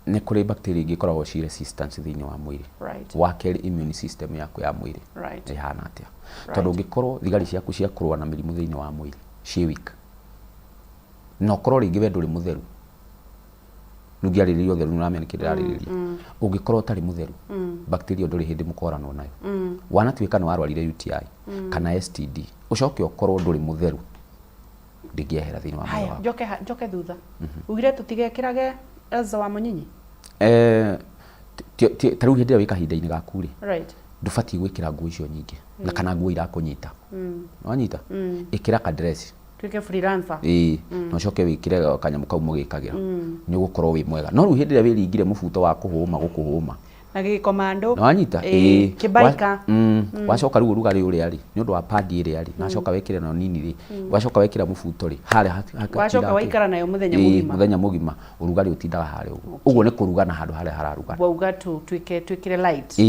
Ni kuri bacteria ingikoragwo ci resistance thiini wa mwiri. Right. Wa keri immune system yaku ya mwiri Right. ihana atia. Tondu ngikorwo thigari ciaku cia kurua na mirimu thiini wa mwiri ci weak no korwo ringi we nduri mutheru nungiariririo theru nuramenya kiraririria ungikorwo tari mutheru bacteria nduri hindi mukorano nayo wanatuika ni warwarire UTI kana STD ucoke ukorwo nduri mutheru ndingiehera thiini wa mwiri waku. Njoke thutha ugire tutigekirage Elza wa Munyinyi taru hindi ya wika hinda-ini gaku ri right ndubatie gwikira nguo icio nyingi na kana nguo irakunyita wanyita ikira ka dress tuike freelancer no coke wikire kanyamu kau mugikagira ni gukorwo wi mwega no riu hindi ria wiringire mubuto wa kuhuma gukuhuma na gikomando no wanyita kibaika wacoka riu rugari uria ri ni undu wa padi iria ri na coka wekire no nini ri wacoka wekira mubuto ri haria wacoka waikara nayo muthenya mugima urugari utindaga haria uguo ni kuruga na handu haria hararuga wauga twikire light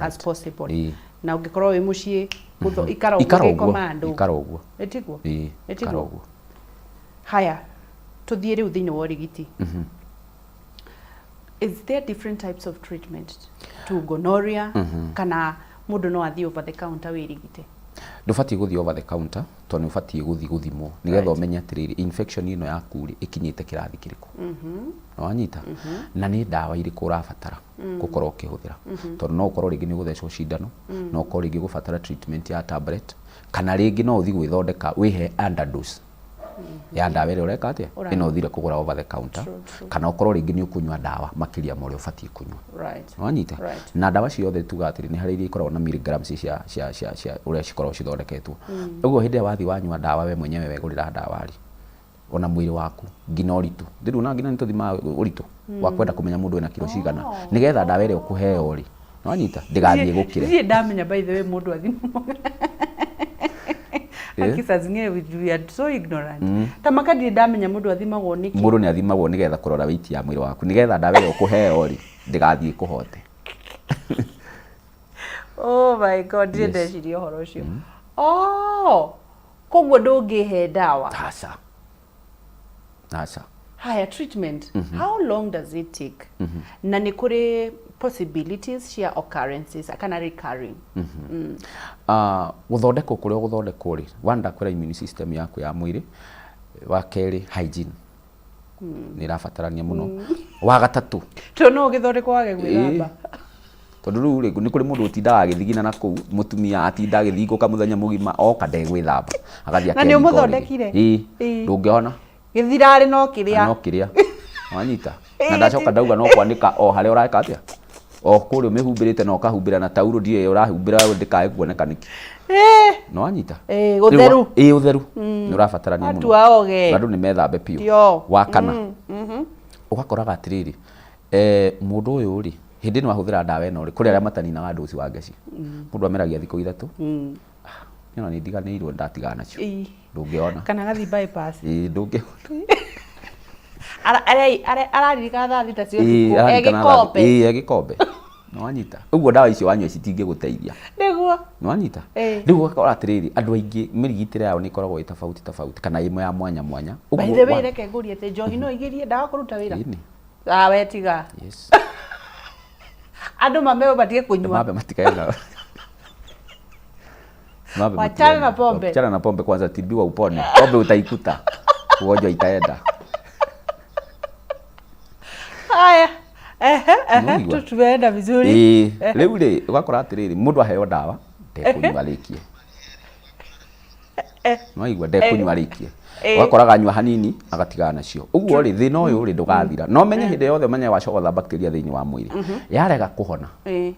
as possible na ungikorwo wi mucii ikara uguo etiguo. Haya tuthie riu thiini wa urigiti. Is there different types of treatment to gonorrhea kana mundu no athie over the counter wirigite? Ndubatie guthie over the counter to ni ubatie guthie guthimwo nigetha umenye atiriri infection ino yaku ri ikinyite kirathi kiriku no wanyita na ni dawa iriku urabatara gukorwo ukihuthira tondu no ukorwo ringi ni guthecwo cindano no ukorwo ringi gubatara treatment ya tablet kana ringi no uthie gwithondeka wihe underdose ya dawa ire ureka atia ino uthire kugura over the counter kana ukorwo ringi ni ukunywa dawa makiria mo ri ubatie kunywa wanyita na dawa ciothe tuga atiri ni hari iria ikoragwo na milligrams cia uria cikoragwo cithondeketwo uguo hindi wathi wanywa dawa we mwenyewe wegurira dawa ri ona mwiri waku ngina uritu ndiru na ngina nituthima uritu wa kwenda kumenya mundu ena kilo cigana nigetha dawa ire ukuheo ri wanyita ndigathie gukire ndie ndamenya by the way mundu athima akisa zingine we are so ignorant tamaka ndie ndamenya mundu athimagwo niki mundu ni athimagwo nigetha kurora weight ya mwiri waku nigetha dawa ire ukuheo ri ndigathie kuhote. Oh my god ndie ndeciria horo ucio koguo ndungihe dawa asa. Higher treatment how long does it take na ni kuri possibilities cia occurrences kana recurring guthondeka kuria guthondeka ri wanda kwira immune system yaku ya mwiri wa keri hygiene ni rabatarania muno wa gatatu to no githondeka wage gwithamba tondu riu ri ni kuri mundu utindaga agithigina na kuu mutumia atinda agithinguka muthenya mugima oka ndegwithamba agathia na ni umuthondekire ndungiona githirari no kiria wanyita na ndacoka ndauga no kwandika o haria uraka atia o kuri umihumbirite na ukahumbira na tauro ndie urahumbira ndikae kuoneka niki no anyita utheru utheru ni urabatarania muno atu aoge andu ni methambe piu wa kana ugakoraga atiriri mundu uyu ri hindi ni wahuthira ndawa ino ri kuri aria mataninaga ndosi wa ngeci mundu ameragia thikũ 3 nyona ni ndiganĩirwo ndatigana nacio ndũngĩona kana gathi bypass ndũngĩona araririka thaa thita cio egikombe egikombe no anyita ũguo ndawa icio wanyua citingĩgũteithia nĩguo no anyita rĩu ũgakora atĩrĩrĩ andũ aingĩ mĩrigitĩre yao nĩ ikoragwo tofauti kana imwe ya mwanya mwanya by the way reke ngũrie atĩ njohi no igĩrie ndawa kũruta wĩra wetiga yes andũ mameo batie kunyua mambe matikaenda wachana na pombe wachana na pombe kwanza tibiwa upone pombe utaikuta ugonjwa itaenda haya tutuenda vizuri rĩu rĩ ũgakora atĩrĩrĩ mũndũ aheo ndawa ndekunyua rĩkie no ndekunyua rĩkie ugakoraga anyua hanini agatigana nacio ũguo rĩ thĩna ũyũ rĩ ndũgathira no menye hĩndĩ yothe menye wacogotha bacteria thĩinĩ wa mwĩrĩ yarega kũhona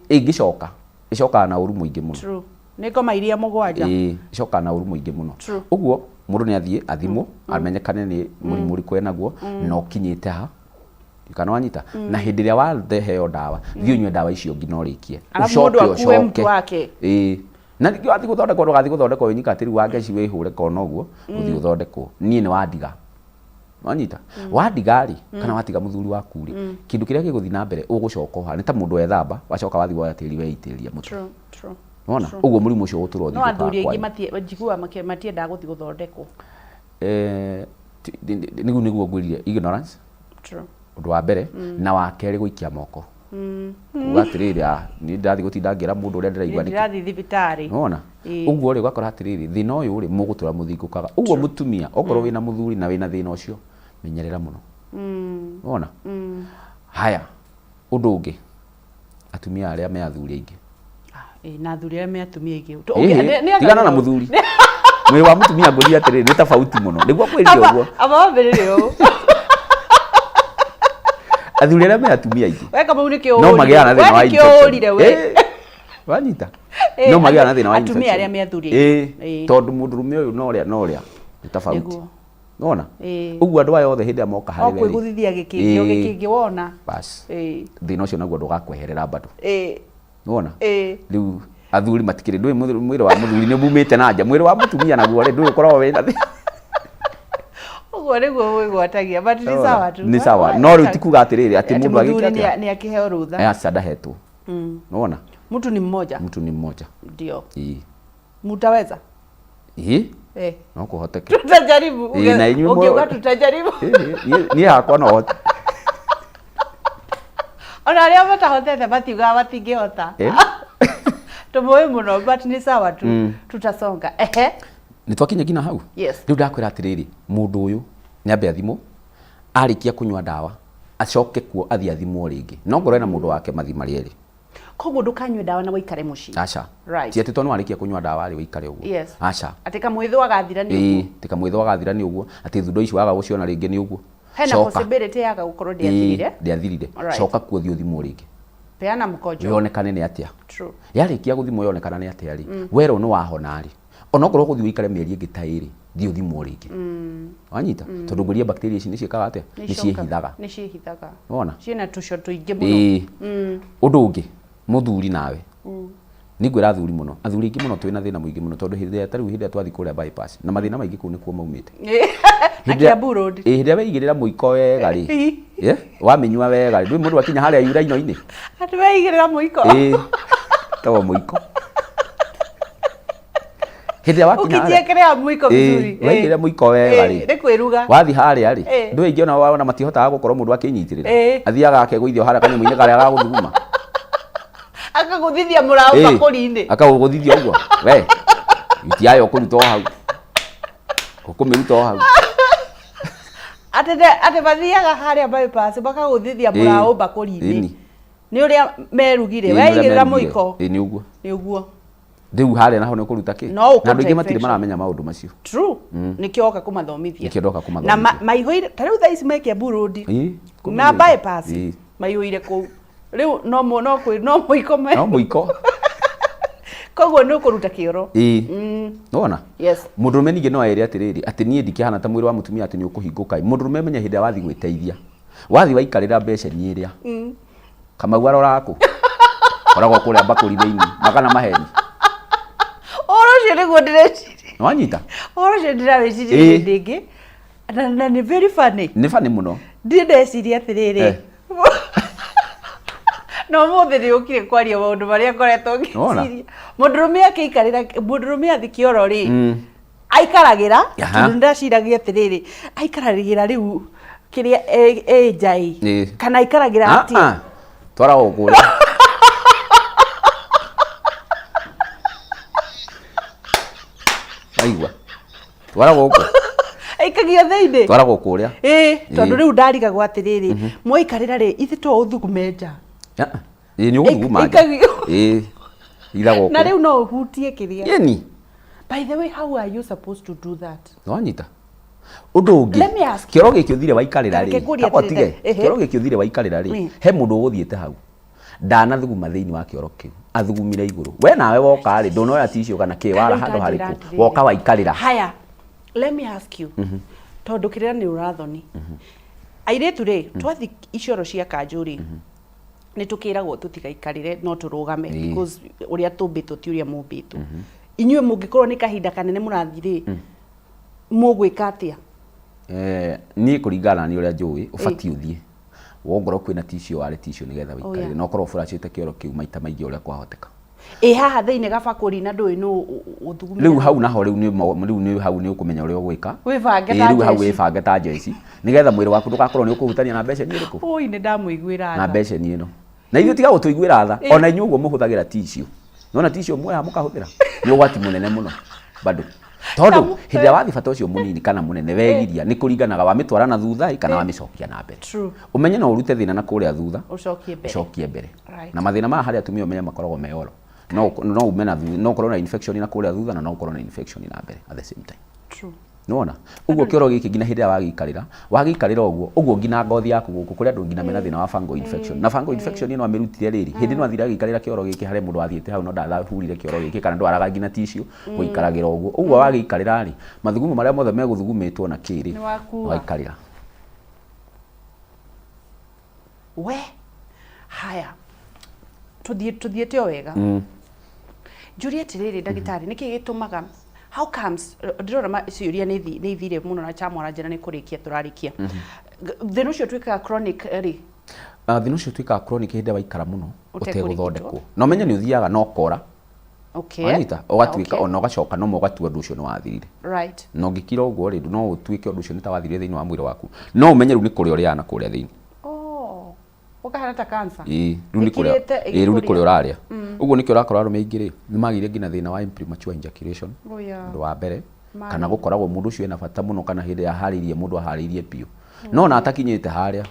ĩngĩcoka ĩcokaga na ũru mũingĩ mũno niko mairia mũgwanja ĩcokaga na ũru mũingĩ mũno ũguo mũndũ nĩ athiĩ athimwo amenyekane nĩ mũrimũ ũrĩkũ enaguo na ũkinyĩte ha kana wanyita na hĩndĩ ĩrĩa watheheo ndawa thiĩ ũnyue ndawa icio nginya ũrĩkie ũcoke na ningĩ wathi gũthondekwo ndũgathi gũthondekwo wĩnyika atĩ rĩu wa ngeci wĩhũre kona ũguo ũthi gũthondekwo niĩ nĩ wandiga wanyita wandiga rĩ kana watiga mũthuri waku rĩ kĩndũ kĩrĩa gĩgũthi na mbere ũgũcoka ha nĩ ta mũndũ wethamba wacoka wathi woya tĩri weitĩria mũtwe wona ũguo mũrimũ ũcio ũtũro no athuri aingĩ njiguaga matiendaga gũthi gũthondekwo nĩguo ngwĩrire ignorance ũndũ wa mbere na wa kerĩ gũikia moko kuga atĩrĩrĩ nĩ ndathi gũtinda ngĩra mũndũ ũrĩa ndĩraigua nĩ ndĩrathi thibitarĩ wona ũguo rĩ ũgakora atĩrĩrĩ thĩna ũyũ rĩ mũgũtũra mũthingũkaga ũguo mũtumia okorwo wĩna mũthuri na wĩna thĩna ũcio menyerera mũno wona haya ũndũ ũngĩ atumia arĩa me athuri aingĩ na athuri arĩa me atumia aingĩ tigana na mũthuri mwĩrĩ wa mũtumia ngũria atĩrĩrĩ nĩ tofauti mũno nĩguo kwĩrire ũguo amambĩrĩre ũũ athuri arĩa me atumia aingĩ weka mau nĩ kĩũrire no magĩaga na thĩna wa kĩũrire we wanyita no magĩaga na thĩna wa atumia arĩa me athuri tondũ mũndũrũme ũyũ no ũrĩa nĩ tofauti wona ũguo andũ aya othe hĩndĩ ĩrĩa moka harĩ we kwĩgũthithia gĩkĩngĩ wona bas thĩna ũcio naguo ndũgakweherera bado wona rĩu athuri matikĩrĩ ndũĩ mwĩrĩ wa mũthuri nĩ mumĩte na nja mwĩrĩ wa mũtumia naguo rĩ ndũĩ ũkoragwo wĩna thĩna ũguo nĩguo wĩgwatagia but nĩ sawa tu nĩ sawa no rĩu tikuga atĩrĩrĩ atĩ mũndũ agĩkĩra nĩ akĩheo rutha ndahetwo wona mtu ni mmoja ndio mutaweza no kuhoteke tutajaribu ukiuga tutajaribu niĩ hakwa no hote ona arĩa matahotete matiugaga matingĩhota tũmũĩ mũno but nĩ sawa tu tutasonga nĩ twakinya nginya hau rĩu ndakwĩra atĩrĩrĩ mũndũ ũyũ nĩ ambe athimwo arĩkia kũnyua ndawa acoke kuo athiĩ athimwo rĩngĩ no ngorwo na mũndũ wake mathi marĩ erĩ koguo ndũkanyue ndawa na wĩikare mũciĩ aca ti atĩ tondũ warĩkia kũnyua ndawa rĩ wĩikare ũguo aca atĩ kamwĩthĩ agathira nĩ ũguo ti kamwĩthĩ agathira nĩ ũguo atĩ thundo ici waga gũciona rĩngĩ nĩ ũguo hena possibility yaga gũkorwo ndĩathirire coka kuo thiĩ ũthimwo rĩngĩ peana mũkonjo yonekane nĩ atĩa yarĩkia gũthimwo yonekana nĩ atĩa rĩ werwo nĩ wahona rĩ onokorwo gũthiĩ wĩikare mĩeri ĩngĩ ta ĩrĩ thiĩ ũthimwo rĩngĩ wanyita tondũ ngũria bacteria ici nĩ ciĩkaga atĩa nĩ ciĩhithaga wona ciĩna tũco tũingĩ mũno ũndũ ũngĩ mũthuri nawe nĩngwĩra athuri mũno athuri aingĩ mũno twĩna thĩna mũingĩ mũno tondũ hĩndĩ ĩrĩa twathi kũrĩa bypass na mathĩna maingĩ kũu nĩkuo maumĩte hĩndĩ ĩrĩa weigĩrĩra mũiko wega rĩ wamĩnyua wega rĩ ndũĩ mũndũ akinya harĩa yuraino-inĩ atĩ weigĩrĩra mũiko tagwo mũiko hĩndĩ ĩrĩa wakinya ũkĩtiĩkĩrĩra mũiko vizuri weigĩrĩra mũiko wega rĩ nĩ kwĩruga wathi harĩa rĩ ndũĩ aingĩ ona matihotaga gũkorwo mũndũ akĩnyitĩrĩra athiaga akegũithio harĩa kanyamũ-inĩ karĩa gagũthuguma akagũthithia mũraũ bakũri-inĩ akagũthithia ũguo we itiayo kũruta hau ũkũmĩruta hau atĩ bathiaga harĩa bypass bakagũthithia mũraũ bakũri-inĩ nĩ ũrĩa merugire weigĩrĩra mũiko nĩ ũguo rĩu harĩa naho nĩ ũkũruta kĩ na andũ aingĩ matirĩ maramenya maũndũ macio nĩkĩo oka kũmathomithia na maihũire ta rĩu thaa ici me Kiambu Road na bypass maihũire kũu Riu no muiko me. No muiko. Koguo nä å kå ruta kä oro. Nona må ndå rå me ningä no erä atä rä rä atä niä ndikä hana ta mwä rä wa må tumia atä nä å kå hingå kai må ndå rå me menya hä ndä ä rä a wathiä gwä teithia wathiä waikarä ra mbeceni ä rä a Kamau arorakå koragwo kå rä a mbakå ri thä inä magana maheni Oro cio nä guo ndä reciria wanyita oro cio ndä rawä ciria ndä ngä na nä very funny nä bani må no ndä ndeciria atä rä rä no må thä nä å kire kwaria maå ndå marä a ngoretwo ngä ciria må ndå rå me akä må ndå rå me athi kä oro rä aikaragä ra tondå nä ndaciragia atä rä rä aikaragä ra rä u kä rä a njai kana aikaragä ra atä twaragwo kå rä aigua twaragwo kå aikagio thä-inä twaragwo kå rä a tondå rä u ndarigagwo atä rä rä mwaikarä ra rä ithä to å thugume nja nä å gå thuguma iragwo na rä u no å hutie kä rä a yeni by the way how are you supposed to do that wanyita å ndå å ngä kä oro gä kä å thire waikarä ra rä kä oro gä kä å thire waikarä ra rä he må ndå å gå thiä te hau ndanathuguma thä inä wa kä oro kä u athugumire igå rå we nawe woka rä ndå noya ticio kana kä wara handå harä kå woka waikarä ra haya let me ask you tondå kä rä ra nä å rathoni airä tu rä twathi icioro cia kanjå rä nä tå kä ragwo tå tigaikarä re no tå rå game å rä a tå mbä two ti å rä a må mbä two inyuä må ngä korwo nä kahinda kanene må rathi rä må gwä ka atä a niä kå ringana nä å rä a njå ä å batiä å thiä wongorwo kwä na ticio warä ticio nä getha waikarä no korwo å bå kä oro kä u maita maingä å rä a kwahoteka haha thä-inä gabakå ri na ndå ä no å thugumä rä u hau naho rä u nä hau nä å kå menya å rä a å gwä ka rä u hau wä bange ta njeci nä getha mwä rä waku ndå gakorwo nä å kå hutania na mbeceni ä rä kå nä ndamå iguä ra na mbeceni ä no na ithuä tiga gå tå iguä ra tha ona inyuä å guo må hå thagä ra ticio nona ticio mweha må kahå thä ra nä å gwati må nene må no bado tondå hä ndä ä rä a wathiä bata å cio må nini kana må nene wegiria nä kå ringanaga wa mä twara na thutha kana wa mä cokia na mbere å menye no å rute thä na kå rä a thutha å cokie mbere na mathä na maya harä a atumia å menye makoragwo me oro no ume no korwo na infection na kå rä a thutha na no korwo na infection na mbere at the same time nona uguo kä oro gä kä ngina hä ndä ä rä a wagäikarä ra å guo ngina ngothi yaku gå kå kå rä a andå ngina mena thä na wa fungal infection na fungal infection ä no amä rutire rä ri hä ndä no athire agäikarä ra kä oro gä kä harä må ndå athiä te hau no ndathahurire kä oro gä kä kana ndwaraga ngina ticio gå ikaragä ra å guo uguo wagäikarä ra rä mathugumo marä a mothe megå thugumä two na kä rä waikarä ra we haya tuthiä te o wega njå rie atä rä rä ndagä tarä nä kä gä tå maga how comes ndirona ciuria nä ithire muno na chamwara njĩra nä kå rä kia tå rarä kia thä no cio tuä kaga chronic rä thä no cio tuä kaga chronic hä ndä waikara må no å tegå thondekwo no menye nä å thiaga no kora wanyita å gatuä ka ona å gacoka no må gatua å ndå å cio nä wathirire na å ngä kira å guo rä no å tuä ke å ndå å cio nä ta wathirire thä inä wa mwä rä waku no å menye rä u nä kå rä a å rä ana kå rä a thä inä ukahana ta cancer rä u nä kå rä a å rarä a å guo nä kä å rakora arå me aingä rä nä magä ngina thä na wa premature ejaculation ndå wa mbere kana gå koragwo må ndå å cio ena bata må no kana hä ndä ya harä irie må ndå aharä irie biå no na atakinyä te harä a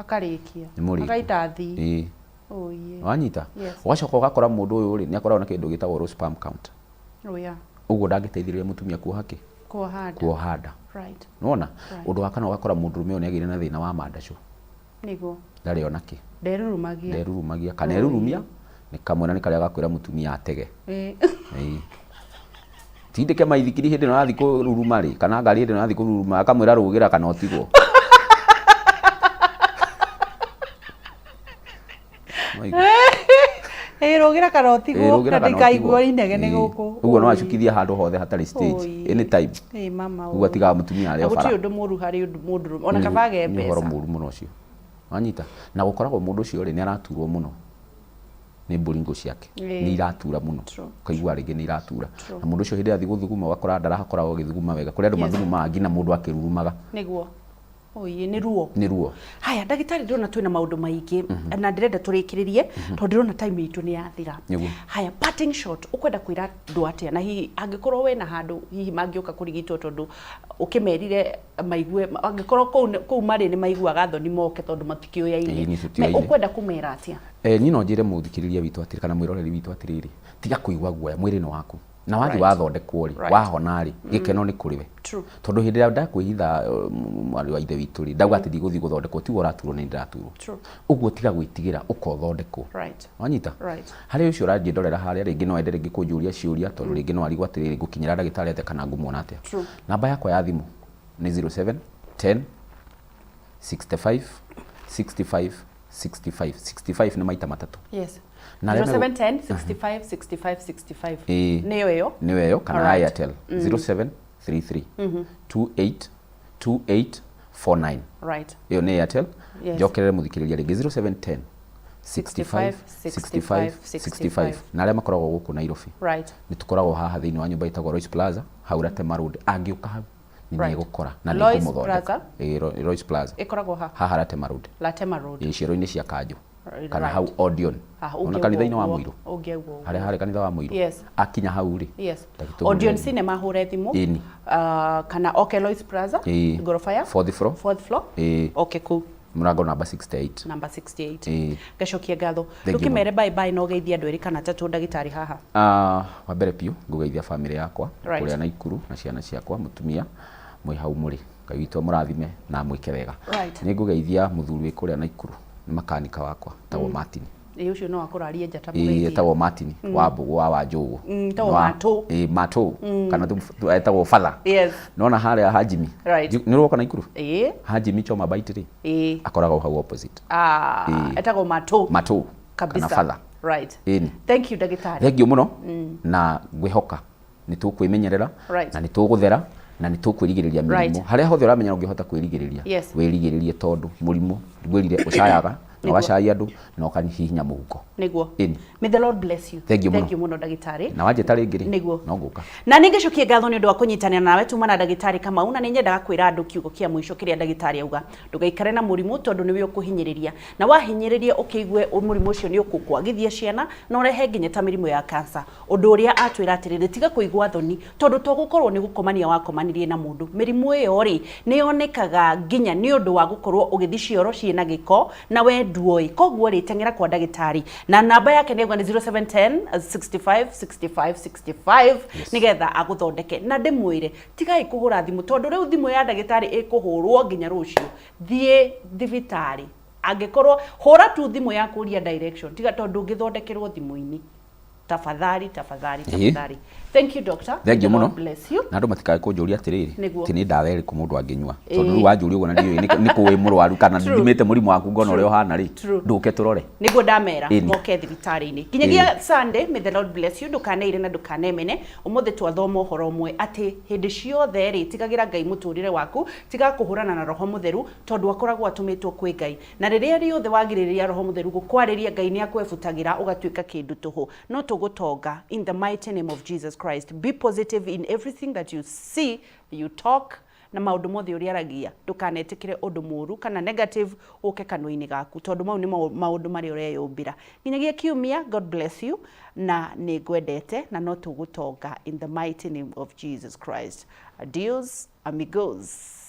akarä kia agaita thi wanyita å gacoka å gakora må ndå å yå rä nä akoragwo na kä ndå gä tagwo sperm count å guo ndangä teithä rä ria må tumia kuoha kä kuoha nda nona å ndå wa kana å gakora må ndå rå me å nä agä re na thä na wa mandacå ndarä ona kä nderurumagia kana erurumia nä kamwe na nä karä a gakwä ra må tumia atege tindä ke maithikiri hä ndä no rathiä kå ruruma rä kana ngari hä ndä no rathiä kå ruruma akamwä ra rå gä ra kana å tigwo rå gä ra kana å tigwo na ndä kaigua inegene gå kå å guo no acukithia handå hothe hatarä stage anytime å guo atigaga må tumia arä o bara gå tirä å ndå må ru harä må ndå ona kabage mbeca nä horo må ru må no å cio wanyita na gå koragwo må ndå å cio rä nä araturwo må no nä mbå ringå ciake nä iratura må no kaigua rä ngä nä iratura na må ndå å cio hä ndä athiä gå thuguma ũgakora ndarakoragwo agä thuguma wega kå rä andå mathugumaga ngina må ndå akä rurumaga nä ruo haya ndagĩtarĩ ndĩrona twĩna maũndũ maingĩ na ndĩrenda tũrĩkĩrĩrie tondũ ndĩrona time itũ nĩ yathira haya parting shot ũkwenda kwĩra andũ atĩa na hihi angĩkorwo we na handũ hihi mangĩũka kũrigitwo tondũ ũkĩmerire maigue angĩkorwo kũu marĩ nĩ maiguaga thoni moke tondũ matikĩũyaine ũkwenda kũmera atĩa niĩ no njĩre mũthikĩrĩria witũ atĩrĩ kana mwĩroreri witũ atĩrĩrĩ tiga kũigua guoya mwĩrĩ nĩ waku na wathi wathondekwo ri wahona ri gikeno ni kuri we tondu hindi ya ndakwihitha mwari wa ithe witu ri ndauga ati ndiguthi guthondekwo ti uraturwo ni ndiraturwo uguo tiga gwitigira ukothondekwo wanyita hari ucio uranjie ndorera haria ringi no ende ringi kunjuria ciuria tondu ringi no arigwa atiriri gukinyira ndagitari ate kana ngumuona atia namba yakwa ya thimu ni 07 10 65 65 65 65 ni maita matatu 0710 65 65 65 niyo yo kana Airtel 0733 28 2849 iyo ni Airtel jokerere muthikiriria ringi 0710 65 65 65 na aria makoragwo guku Nairobi ni tukoragwo haha thiini wa nyumba itagwo Royce Plaza haurate marudi angiuka hau ni gukora na ni kumuthondeka Royce Plaza ikoragwo haha rate marudi iciro-ini cia kanju kana hau Odeon ona kanitha-ini wa Muiru hari kanitha wa Muiru akinya hau ri Odeon cinema hure thimu kana Royce Plaza gorofa ya 4th floor okay cool murango namba 68 gacokia ngatho tukimere bye bye no geithia andu eri kana tatu ndagitari haha wa mbere piu ngugeithia family yakwa kuria Naikuru na ciana ciakwa mutumia mwi hau muri Ngai witu murathime na mwike wega ni ngugeithia muthuri kuria Naikuru ni makanika wakwa tawo Martin ucio no akurarie njata mugeithia tawo Martin wa Mbugu wa Njugu tawo Mato kana tu etagwo father nona haria Hajimi ni roka Naikuru Hajimi choma baitiri akoraga hau opposite etagwo Mato kabisa kana father thank you ndagitari thank you muno na ngwihoka ni tukwimenyerera na ni tuguthera na ni tukwirigiriria mirimu haria hothe uramenya ungihota kwirigiriria wirigiririe tondu murimu ngwirire ucayaga na wacai andu na ukanyihinya muhuko niguo may the Lord bless you thank you muno ndagitari na wanje tari ngiri no nguka na ningicokie ngatho ni undu wa kunyitanira nawe tuma na ndagitari Kamau na ninyendaga kwira andu kiugo kia mwisho kiria ndagitari auga ndugaikare na murimu tondu niwe ukuhinyiriria na wahinyiriria ukiigue murimu ucio ni ukukwagithia ciana na urehe nginya ta mirimu ya cancer undu uria atwira atiriri tiga kuigwa thoni tondu togukorwo ni gukomania wakomanirie na mundu mirimu iyo ri ni yonekaga nginya ni undu wa gukorwo ugithi cioro ciina giko na we nduoi koguo ri tengera kwa ndagitari na namba yake ni 0710 65 65 65 nigetha aguthondeke na ndimwire tigai kuhura thimu tondu riu thimu ya ndagitari ikuhurwo nginya rucio thie thibitari angikorwo hura tu thimu ya kuria direction tiga tondu ngithondekerwo thimu-ini tafadhali thank you doctor thank you muno bless you na andu matikae kunjuria atiriri ti ni ndawa iriku mundu anginyua tondu ru wanjuria uguo na ndiyo ni kuwi murwaru kana ndimite murimu waku ngona uria uhana ri nduke turore niguo ndamera moke thibitari-ini nginyagia Sunday may the Lord bless you ndukaneire na ndukanemene umuthi twathoma uhoro umwe ati hindi ciothe ri tigagira Ngai muturire waku tiga kuhurana na roho mutheru tondu akoragwo atumitwo kwi Ngai na riria riothe wagiriria roho mutheru gukwariria Ngai ni akwebutagira ugatuika kindu tuhu no tugutonga in the mighty name of Jesus Christ. Be positive in everything that you see, you talk, na maundu mothe uria aragia ndukanetikire undu muru kana negative uke kanua-ini gaku tondu mau ni maundu mari ureyumbira nginyagia kiumia. God bless you na ni ngwendete na no tugutonga in the mighty name of Jesus Christ. Adios amigos.